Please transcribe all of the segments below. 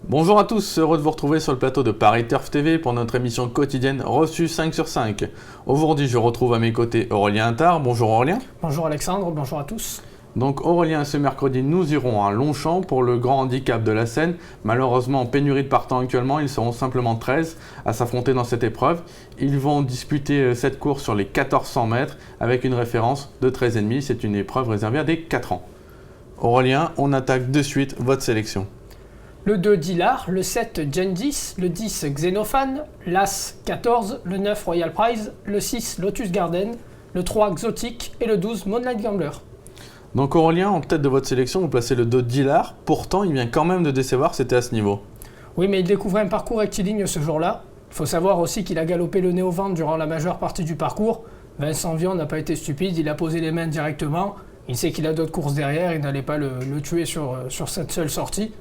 Bonjour à tous, heureux de vous retrouver sur le plateau de Paris Turf TV pour notre émission quotidienne reçue 5 sur 5. Aujourd'hui, je retrouve à mes côtés Aurélien Attard. Bonjour Aurélien. Bonjour Alexandre, bonjour à tous. Donc Aurélien, ce mercredi, nous irons à Longchamp pour le grand handicap de la Seine. Malheureusement, en pénurie de partants actuellement, ils seront simplement 13 à s'affronter dans cette épreuve. Ils vont disputer cette course sur les 1400 mètres avec une référence de 13,5. C'est une épreuve réservée à des 4 ans. Aurélien, on attaque de suite votre sélection. Le 2 Dilar, le 7 Gengis, le 10 Xenophane, l'As 14, le 9 Royal Prize, le 6 Lotus Garden, le 3 Exotic et le 12 Moonlight Gambler. Donc Aurélien, en tête de votre sélection, vous placez le 2 Dilar. Pourtant, il vient quand même de décevoir, c'était à ce niveau. Oui, mais il découvrait un parcours rectiligne ce jour-là. Il faut savoir aussi qu'il a galopé le nez au ventre durant la majeure partie du parcours. Vincent Vion n'a pas été stupide, il a posé les mains directement. Il sait qu'il a d'autres courses derrière, il n'allait pas le tuer sur cette seule sortie.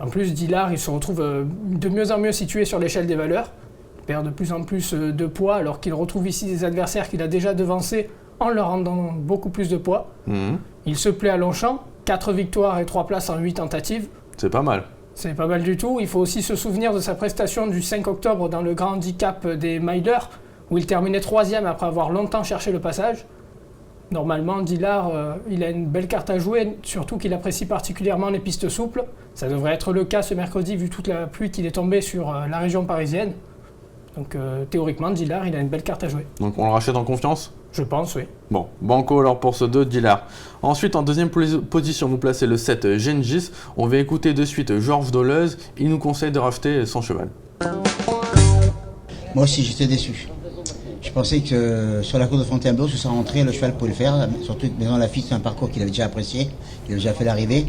En plus, Dilar, il se retrouve de mieux en mieux situé sur l'échelle des valeurs. Il perd de plus en plus de poids, alors qu'il retrouve ici des adversaires qu'il a déjà devancés en leur rendant beaucoup plus de poids. Il se plaît à Longchamp, 4 victoires et 3 places en 8 tentatives. C'est pas mal. C'est pas mal du tout. Il faut aussi se souvenir de sa prestation du 5 octobre dans le grand handicap des Milers, où il terminait 3e après avoir longtemps cherché le passage. Normalement, Dilar, il a une belle carte à jouer, surtout qu'il apprécie particulièrement les pistes souples. Ça devrait être le cas ce mercredi, vu toute la pluie qu'il est tombée sur la région parisienne. Donc théoriquement, Dilar, il a une belle carte à jouer. Donc on le rachète en confiance ? Je pense, oui. Bon, banco alors pour ce 2 Dilar. Ensuite, en deuxième position, vous placez le 7 Gengis. On va écouter de suite Georges Dolez. Il nous conseille de racheter son cheval. Moi aussi, j'étais déçu. Je pensais que sur la course de Fontainebleau, ce serait rentré, le cheval pouvait le faire. Surtout que Maison Lafitte, c'est un parcours qu'il avait déjà apprécié. Il avait déjà fait l'arrivée.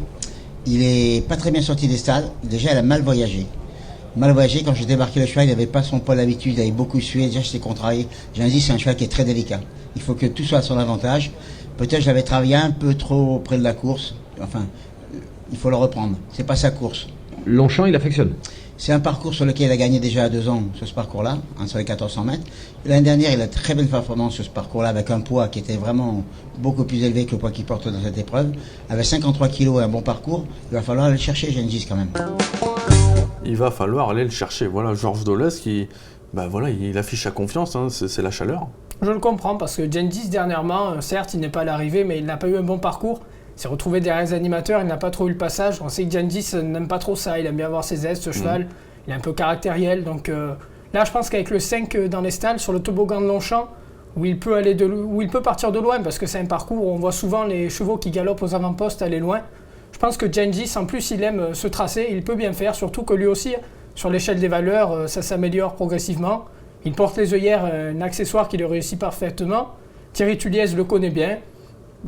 Il est pas très bien sorti des stades. Déjà, il a mal voyagé. Quand j'ai débarqué le cheval, il n'avait pas son poids d'habitude, il avait beaucoup sué. Déjà, j'étais contrarié. J'ai dit, c'est un cheval qui est très délicat. Il faut que tout soit à son avantage. Peut-être je l'avais travaillé un peu trop près de la course. Enfin, il faut le reprendre. C'est pas sa course. Longchamp, il affectionne. C'est un parcours sur lequel il a gagné déjà à 2 ans sur ce parcours-là, sur les 1400 mètres. L'année dernière, il a très belle performance sur ce parcours-là avec un poids qui était vraiment beaucoup plus élevé que le poids qu'il porte dans cette épreuve. Avec 53 kilos et un bon parcours, il va falloir aller le chercher, Gengis quand même. Il va falloir aller le chercher. Voilà, Georges Dolez qui, il affiche sa confiance, hein, c'est la chaleur. Je le comprends parce que Gengis dernièrement, certes, il n'est pas à l'arrivée, mais il n'a pas eu un bon parcours. Il s'est retrouvé derrière les animateurs, il n'a pas trop eu le passage. On sait que Gengis n'aime pas trop ça, il aime bien avoir ses aises, ce cheval. Il est un peu caractériel. Donc là, je pense qu'avec le 5 dans les stalles, sur le toboggan de Longchamp, où il peut partir de loin, parce que c'est un parcours où on voit souvent les chevaux qui galopent aux avant-postes aller loin. Je pense que Gengis, en plus, il aime ce tracé, il peut bien faire, surtout que lui aussi, sur l'échelle des valeurs, ça s'améliore progressivement. Il porte les œillères, un accessoire qui le réussit parfaitement. Thierry Tuliez le connaît bien.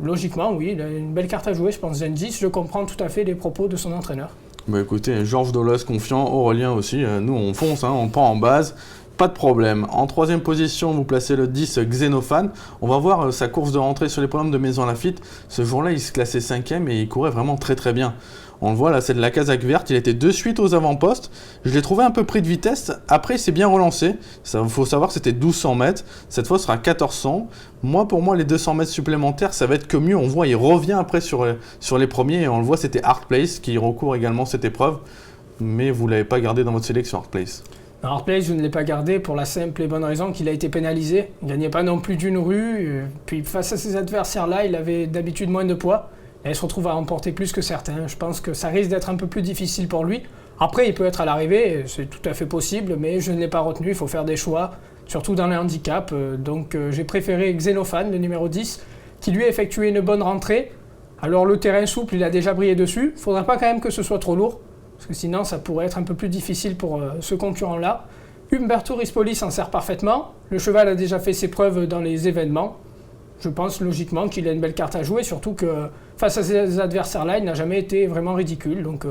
Logiquement, oui, il a une belle carte à jouer, je pense, Gengis. Je comprends tout à fait les propos de son entraîneur. Bah écoutez, Georges Dolez confiant, Aurélien aussi, nous on fonce, hein, on prend en base, pas de problème. En troisième position, vous placez le 10 Xenophane. On va voir sa course de rentrée sur les programmes de Maison Lafitte. Ce jour-là, il se classait 5e et il courait vraiment très très bien. On le voit là, c'est de la casaque verte, il était de suite aux avant-postes. Je l'ai trouvé un peu pris de vitesse, après il s'est bien relancé. Il faut savoir que c'était 1200 mètres, cette fois ce sera 1400. Pour moi, les 200 mètres supplémentaires, ça va être que mieux. On voit, il revient après sur les premiers et on le voit, c'était Hard Place qui recourt également cette épreuve. Mais vous ne l'avez pas gardé dans votre sélection, Hard Place. Hard Place, je ne l'ai pas gardé pour la simple et bonne raison qu'il a été pénalisé. Il ne gagnait pas non plus d'une rue. Puis face à ces adversaires-là, il avait d'habitude moins de poids. Et il se retrouve à remporter plus que certains. Je pense que ça risque d'être un peu plus difficile pour lui. Après, il peut être à l'arrivée, c'est tout à fait possible, mais je ne l'ai pas retenu. Il faut faire des choix, surtout dans les handicaps. Donc j'ai préféré Xenophane, le numéro 10, qui lui a effectué une bonne rentrée. Alors le terrain souple, il a déjà brillé dessus. Il ne faudra pas quand même que ce soit trop lourd, parce que sinon ça pourrait être un peu plus difficile pour ce concurrent-là. Umberto Rispoli s'en sert parfaitement. Le cheval a déjà fait ses preuves dans les événements. Je pense logiquement qu'il a une belle carte à jouer, surtout que face à ces adversaires-là, il n'a jamais été vraiment ridicule. Donc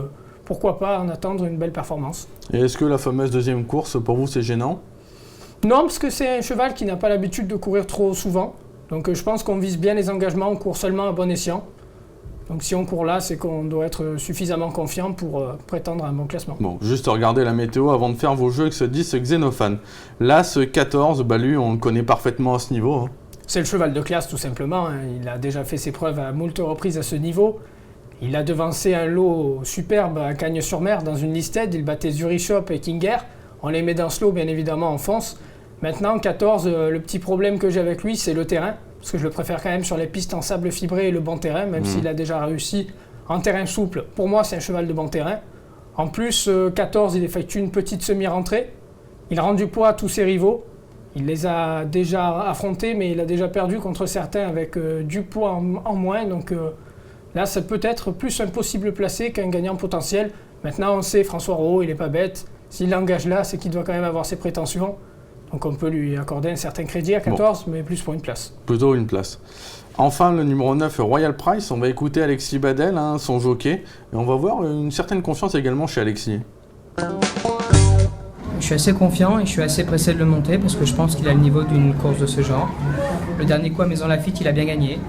pourquoi pas en attendre une belle performance. Et est-ce que la fameuse deuxième course, pour vous, c'est gênant ? Non, parce que c'est un cheval qui n'a pas l'habitude de courir trop souvent. Donc je pense qu'on vise bien les engagements, on court seulement à bon escient. Donc si on court là, c'est qu'on doit être suffisamment confiant pour prétendre à un bon classement. Bon, juste regarder la météo avant de faire vos jeux avec ce 10 Xenophane. Là, ce 14, lui, on le connaît parfaitement à ce niveau. C'est le cheval de classe tout simplement, hein. Il a déjà fait ses preuves à moult reprises à ce niveau. Il a devancé un lot superbe à Cagnes-sur-Mer dans une listed. Il battait Zurichop et Kinger. On les met dans ce lot, bien évidemment, on fonce. Maintenant, 14, le petit problème que j'ai avec lui, c'est le terrain. Parce que je le préfère quand même sur les pistes en sable fibré et le bon terrain, même s'il a déjà réussi en terrain souple. Pour moi, c'est un cheval de bon terrain. En plus, 14, il effectue une petite semi-rentrée. Il rend du poids à tous ses rivaux. Il les a déjà affrontés, mais il a déjà perdu contre certains avec du poids en moins. Donc là, c'est peut-être plus un possible placé qu'un gagnant potentiel. Maintenant, on sait, François Rohaut, il n'est pas bête. S'il l'engage là, c'est qu'il doit quand même avoir ses prétentions. Donc on peut lui accorder un certain crédit à 14, mais plus pour une place. Plutôt une place. Enfin, le numéro 9, Royal Price. On va écouter Alexis Badel, son jockey. Et on va voir une certaine confiance également chez Alexis. Je suis assez confiant et je suis assez pressé de le monter parce que je pense qu'il a le niveau d'une course de ce genre. Le dernier coup à Maison Lafitte, il a bien gagné.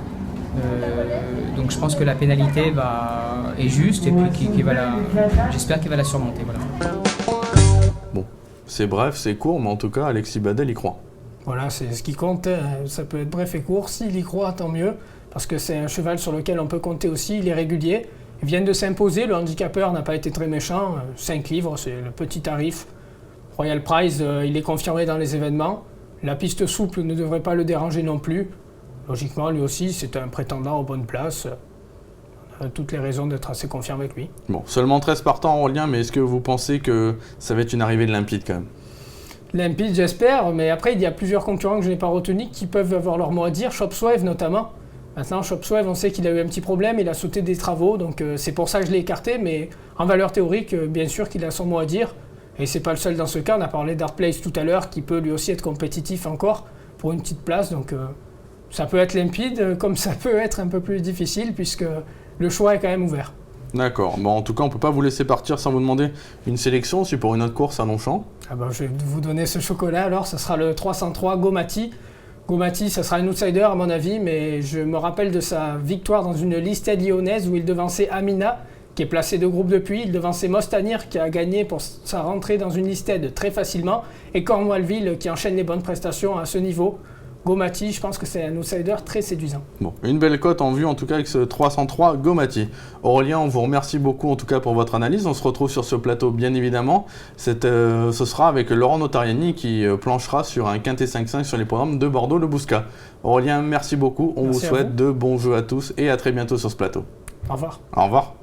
Donc je pense que la pénalité est juste et puis j'espère qu'il va la surmonter. Voilà. Bon, c'est bref, c'est court, mais en tout cas, Alexis Badel y croit. Voilà, c'est ce qui compte. Ça peut être bref et court. S'il y croit, tant mieux. Parce que c'est un cheval sur lequel on peut compter aussi. Il est régulier. Il vient de s'imposer. Le handicapeur n'a pas été très méchant. 5 livres, c'est le petit tarif. Royal Prize, il est confirmé dans les événements. La piste souple ne devrait pas le déranger non plus. Logiquement, lui aussi, c'est un prétendant aux bonnes places. On a toutes les raisons d'être assez confiant avec lui. Bon, seulement 13 partants en lien, mais est-ce que vous pensez que ça va être une arrivée de limpide quand même? Limpide, j'espère, mais après, il y a plusieurs concurrents que je n'ai pas retenus qui peuvent avoir leur mot à dire. Shopswave notamment. Maintenant, Shopswave, on sait qu'il a eu un petit problème, il a sauté des travaux, donc c'est pour ça que je l'ai écarté, mais en valeur théorique, bien sûr qu'il a son mot à dire. Et c'est pas le seul dans ce cas, on a parlé d'Art Place tout à l'heure, qui peut lui aussi être compétitif encore pour une petite place, donc ça peut être limpide, comme ça peut être un peu plus difficile, puisque le choix est quand même ouvert. D'accord, bon, en tout cas, on ne peut pas vous laisser partir sans vous demander une sélection, si pour une autre course à Longchamp. Je vais vous donner ce chocolat alors, ce sera le 303 Gomati. Gomati, ça sera un outsider à mon avis, mais je me rappelle de sa victoire dans une liste lyonnaise où il devançait Amina, qui est placé de groupe depuis. Il devançait Mostanir, qui a gagné pour sa rentrée dans une listed très facilement, et Cornwallville, qui enchaîne les bonnes prestations à ce niveau. Gomati, je pense que c'est un outsider très séduisant. Bon, une belle cote en vue en tout cas avec ce 303 Gomati. Aurélien, on vous remercie beaucoup en tout cas pour votre analyse. On se retrouve sur ce plateau bien évidemment. Ce sera avec Laurent Notariani qui planchera sur un quintet 5-5 sur les programmes de Bordeaux-Le Bouscat. Aurélien, merci beaucoup. On vous souhaite de bons jeux à tous et à très bientôt sur ce plateau. Au revoir. Au revoir.